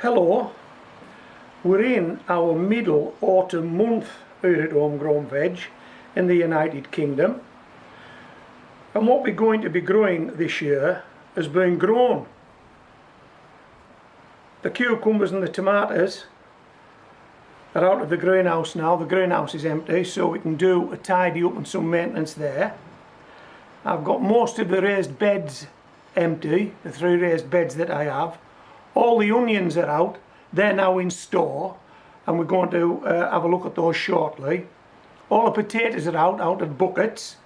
Hello, we're in our middle autumn month here at Homegrown Veg in the United Kingdom, and what we're going to be growing this year has been grown. The cucumbers and the tomatoes are out of the greenhouse now. The greenhouse is empty, so we can do a tidy up and some maintenance there. I've got most of the raised beds empty, the 3 raised beds that I have. All the onions are out, they're now in store, and we're going to have a look at those shortly. All the potatoes are out of buckets.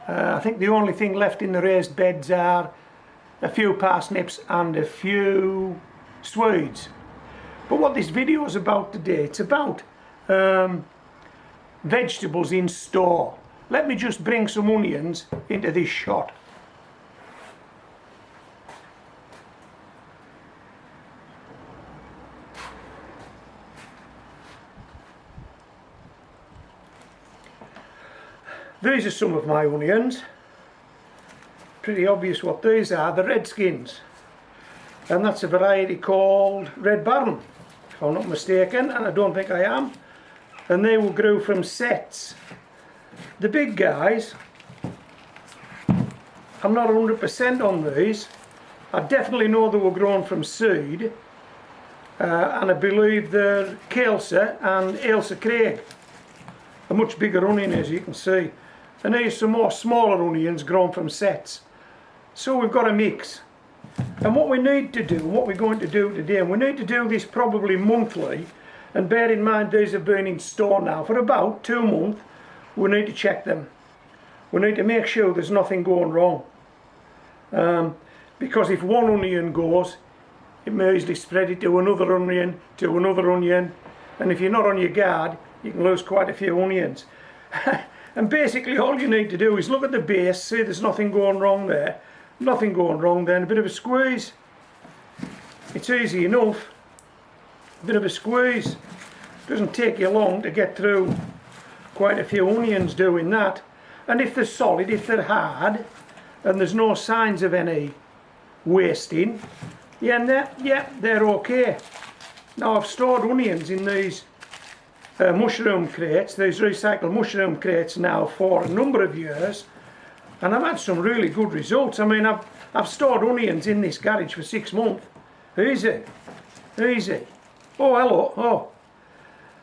I think the only thing left in the raised beds are a few parsnips and a few swedes. But what this video is about today, it's about vegetables in store. Let me just bring some onions into this shot. These are some of my onions. Pretty obvious what these are, the Redskins. And that's a variety called Red Baron, if I'm not mistaken, and I don't think I am. And they will grow from sets. The big guys, I'm not 100% on these. I definitely know they were grown from seed. And I believe they're Ailsa and Ailsa Craig. A much bigger onion, as you can see. And here's some more smaller onions grown from sets. So we've got a mix. And what we need to do, what we're going to do today, and we need to do this probably monthly, and bear in mind these have been in store now for about 2 months, we need to check them. We need to make sure there's nothing going wrong. Because if one onion goes, it may easily spread it to another onion, and if you're not on your guard, you can lose quite a few onions. And basically all you need to do is look at the base, see there's nothing going wrong there, nothing going wrong there, and a bit of a squeeze. It's easy enough, a bit of a squeeze. Doesn't take you long to get through quite a few onions doing that. And if they're solid, if they're hard, and there's no signs of any wasting, they're okay. Now I've stored onions in these mushroom crates, these recycled mushroom crates now for a number of years, and I've had some really good results. I mean, I've stored onions in this garage for 6 months. Easy. Oh, hello. Oh,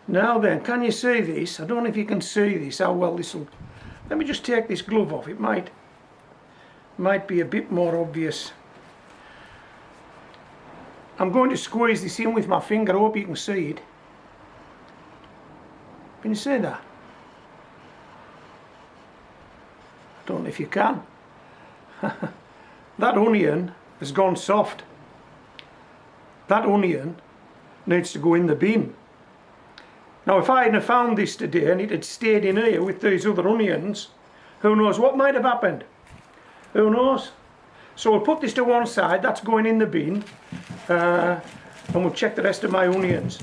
now then, can you see this? I don't know if you can see this, how well this will. Let me just take this glove off. It might be a bit more obvious. I'm going to squeeze this in with my finger. I hope you can see it. Can you see that? I don't know if you can. That onion has gone soft. That onion needs to go in the bin. Now if I hadn't found this today and it had stayed in here with these other onions, who knows what might have happened? Who knows? So we'll put this to one side, that's going in the bin, and we'll check the rest of my onions.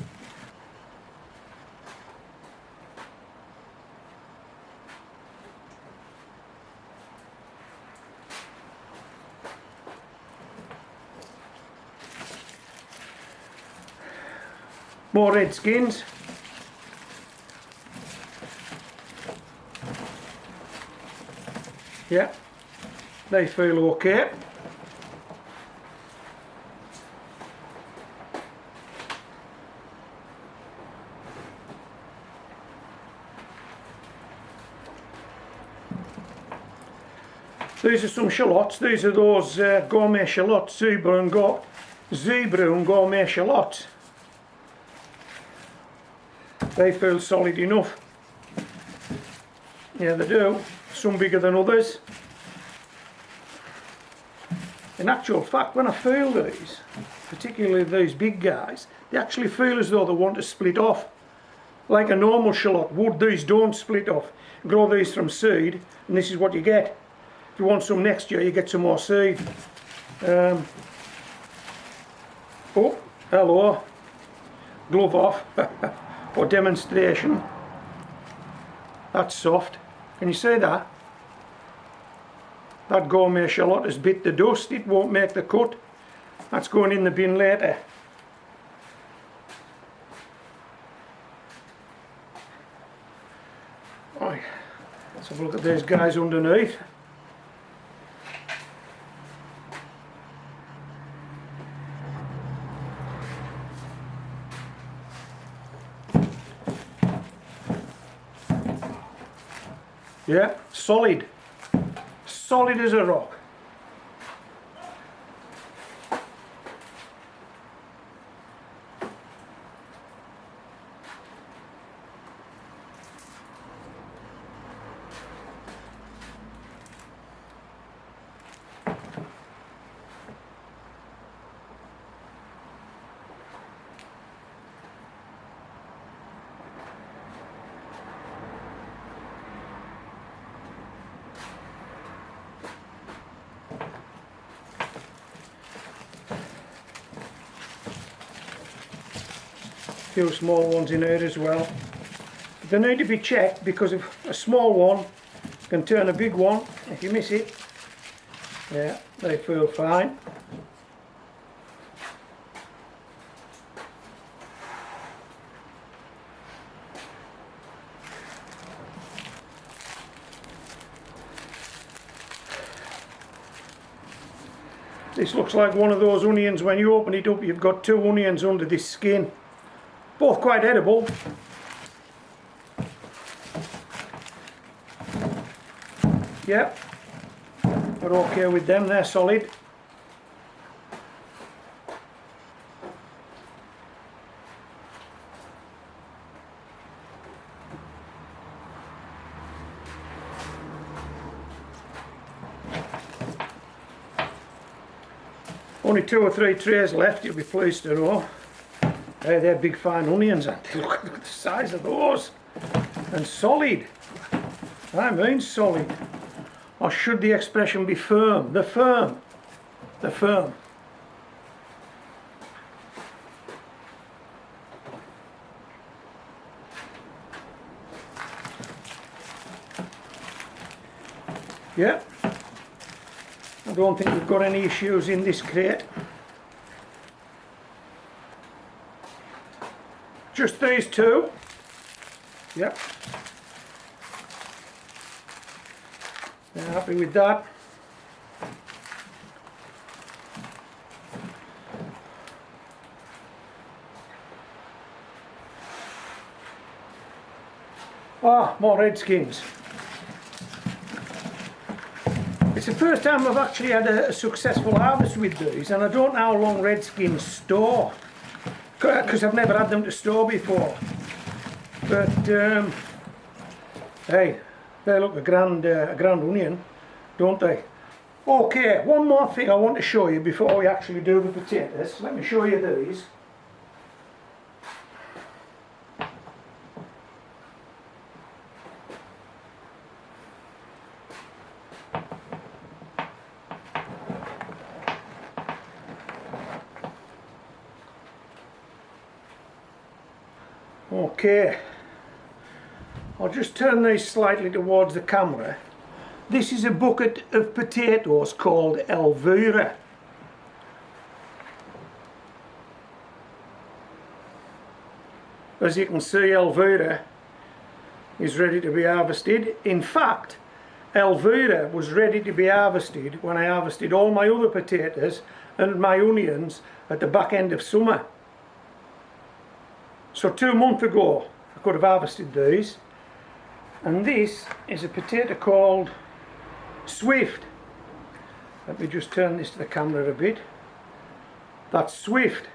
More Redskins. Yeah, they feel okay. These are some shallots. These are those gourmet shallots, zebra and gourmet shallots. They feel solid enough. Yeah, they do. Some bigger than others. In actual fact, when I feel these, particularly these big guys, they actually feel as though they want to split off. Like a normal shallot would, these don't split off. Grow these from seed, and this is what you get. If you want some next year, you get some more seed. Oh, hello. Glove off. For demonstration. That's soft. Can you see that? That gourmet shallot has bit the dust. It won't make the cut. That's going in the bin later. Right, let's have a look at these guys underneath. Yeah, solid. Solid as a rock. Few small ones in here as well. They need to be checked because if a small one can turn a big one if you miss it. Yeah, they feel fine. This looks like one of those onions. When you open it up, you've got two onions under this skin. Both quite edible. Yep, we're okay with them, they're solid. Only 2 or 3 trays left, you'll be pleased to know. Hey, they're big fine onions, aren't they? Look at the size of those. And solid. I mean solid. Or should the expression be firm? They're firm. They're firm. Yeah. I don't think we've got any issues in this crate. Just these two. Yep. They're happy with that. Ah, more redskins. It's the first time I've actually had a successful harvest with these, and I don't know how long redskins store, because I've never had them to store before. But hey, they look a grand onion, don't they? Okay, one more thing I want to show you before we actually do the potatoes. Let me show you these. Okay, I'll just turn these slightly towards the camera. This is a bucket of potatoes called Elvira. As you can see, Elvira is ready to be harvested. In fact, Elvira was ready to be harvested when I harvested all my other potatoes and my onions at the back end of summer. So 2 months ago I could have harvested these, and this is a potato called Swift. Let me just turn this to the camera a bit. That's Swift.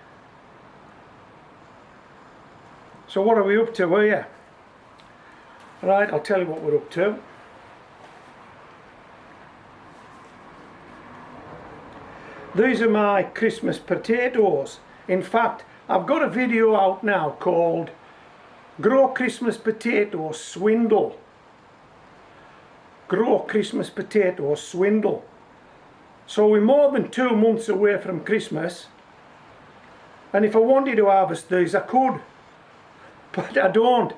So what are we up to here? Right, I'll tell you what we're up to. These are my Christmas potatoes. In fact, I've got a video out now called Grow Christmas Potatoes Swindle. Grow Christmas Potatoes Swindle. So we're more than 2 months away from Christmas, and if I wanted to harvest these I could, but I don't.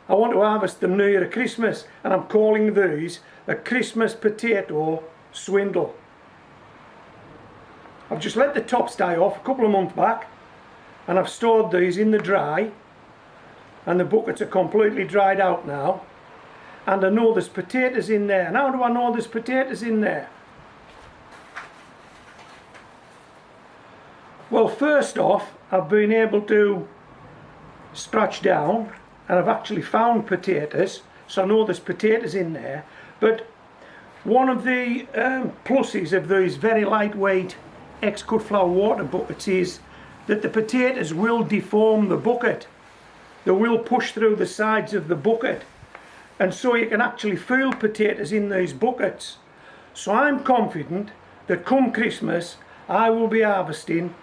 I want to harvest them near Christmas, and I'm calling these a Christmas Potato Swindle. I've just let the tops die off a couple of months back, and I've stored these in the dry, and the buckets are completely dried out now, and I know there's potatoes in there. And how do I know there's potatoes in there? Well, first off, I've been able to scratch down and I've actually found potatoes, so I know there's potatoes in there. But one of the pluses of these very lightweight ex-cut flour water buckets is that the potatoes will deform the bucket. They will push through the sides of the bucket, and so you can actually feel potatoes in these buckets. So I'm confident that come Christmas I will be harvesting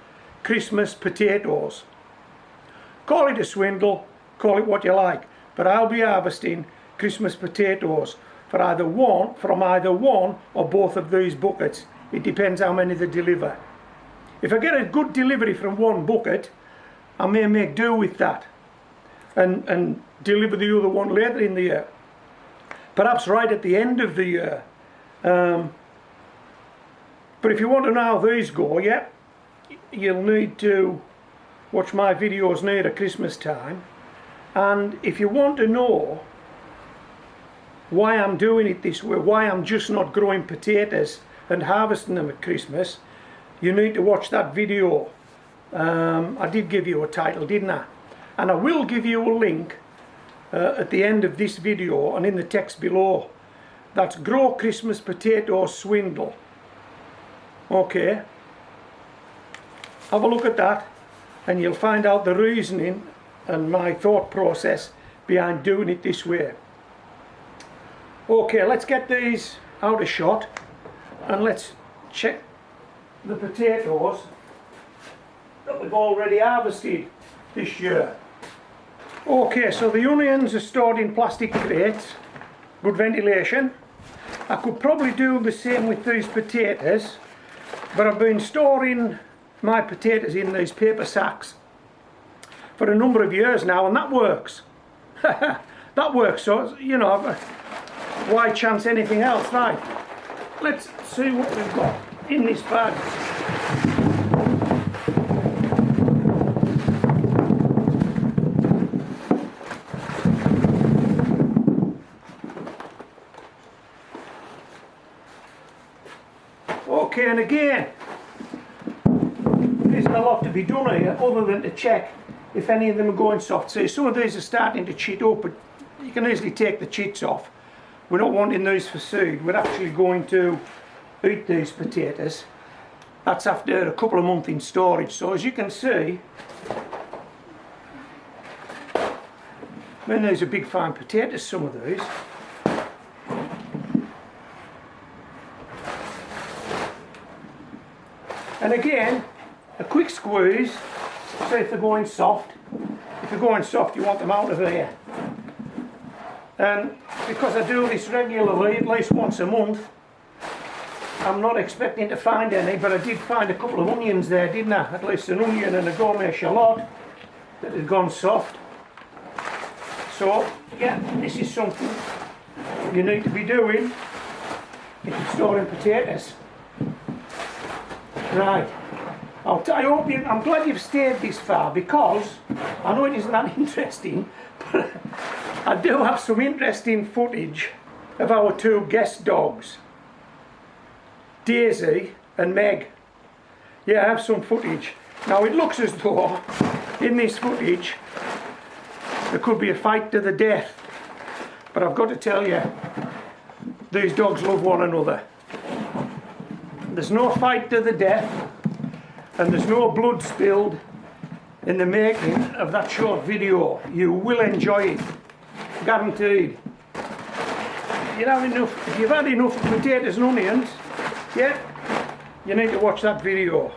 Christmas potatoes. Call it a swindle, call it what you like, but I'll be harvesting Christmas potatoes from either one or both of these buckets. It depends how many they deliver. If I get a good delivery from one bucket, I may make do with that and deliver the other one later in the year, perhaps right at the end of the year. But if you want to know how these go, yeah, you'll need to watch my videos near Christmas time. And if you want to know why I'm doing it this way, why I'm just not growing potatoes and harvesting them at Christmas, you need to watch that video. I did give you a title, didn't I? And I will give you a link at the end of this video and in the text below. That's Grow Christmas Potato Swindle. Okay, have a look at that and you'll find out the reasoning and my thought process behind doing it this way. Okay, let's get these out of shot and let's check the potatoes that we've already harvested this year. Okay, so the onions are stored in plastic crates, good ventilation. I could probably do the same with these potatoes, but I've been storing my potatoes in these paper sacks for a number of years now, and that works. That works, so you know, why chance anything else? Right, let's see what we've got in this bag. Okay, and again, there isn't a lot to be done here other than to check if any of them are going soft. See, some of these are starting to chit up, but you can easily take the chits off. We're not wanting these for seed, we're actually going to eat these potatoes. That's after a couple of months in storage. So as you can see, I mean, these are big fine potatoes, some of these. And again, a quick squeeze, see if they're going soft. If they're going soft, you want them out of there. And because I do this regularly, at least once a month, I'm not expecting to find any, but I did find a couple of onions there, didn't I? At least an onion and a gourmet shallot that had gone soft. So, yeah, this is something you need to be doing if you're storing potatoes. Right, I'm glad you've stayed this far, because I know it isn't that interesting, but I do have some interesting footage of our two guest dogs, Daisy and Meg. Yeah, I have some footage. Now it looks as though in this footage there could be a fight to the death, but I've got to tell you, these dogs love one another. There's no fight to the death, and there's no blood spilled in the making of that short video. You will enjoy it, guaranteed. If you've had enough potatoes and onions, yeah, you need to watch that video.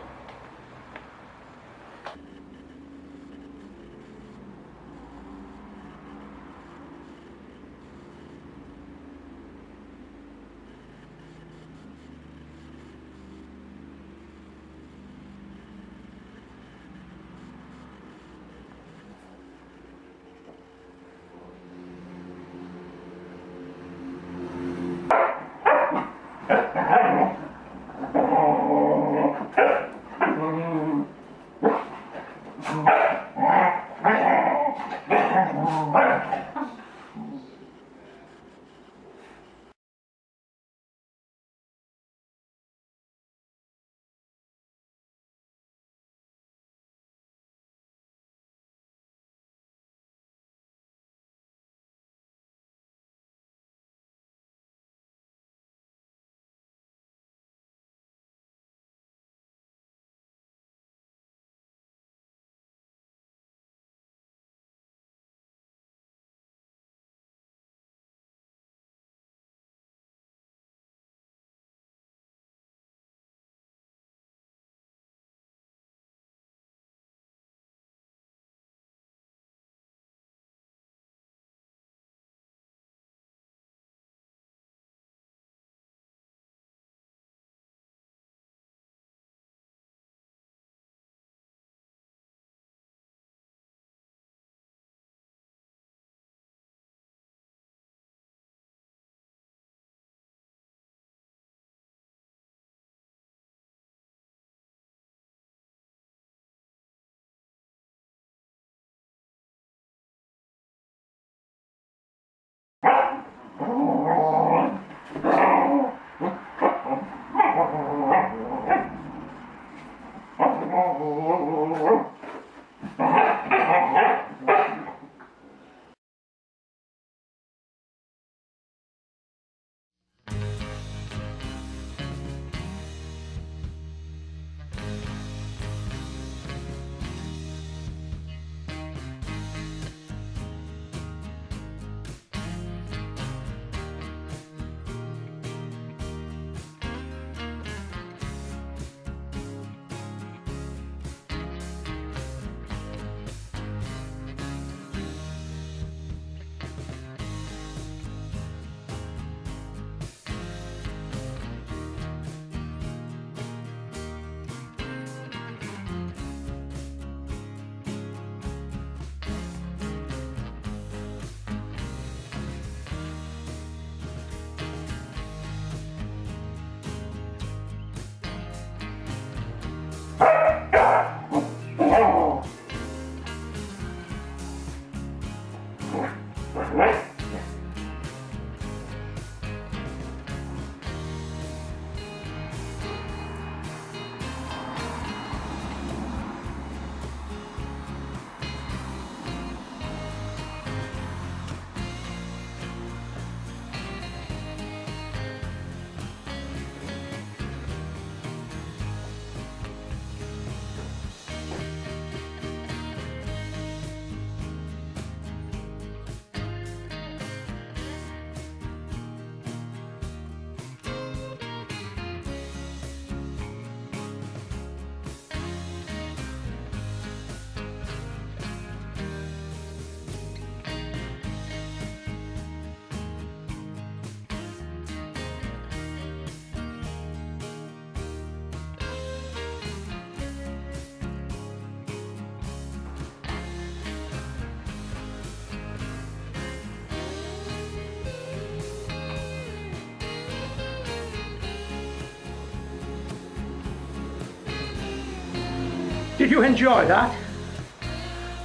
Did you enjoy that?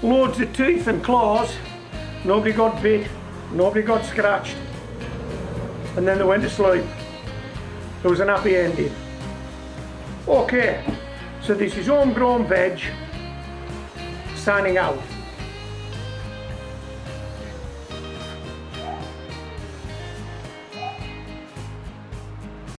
Loads of teeth and claws. Nobody got bit. Nobody got scratched. And then they went to sleep. There was an happy ending. Okay, so this is Homegrown Veg signing out.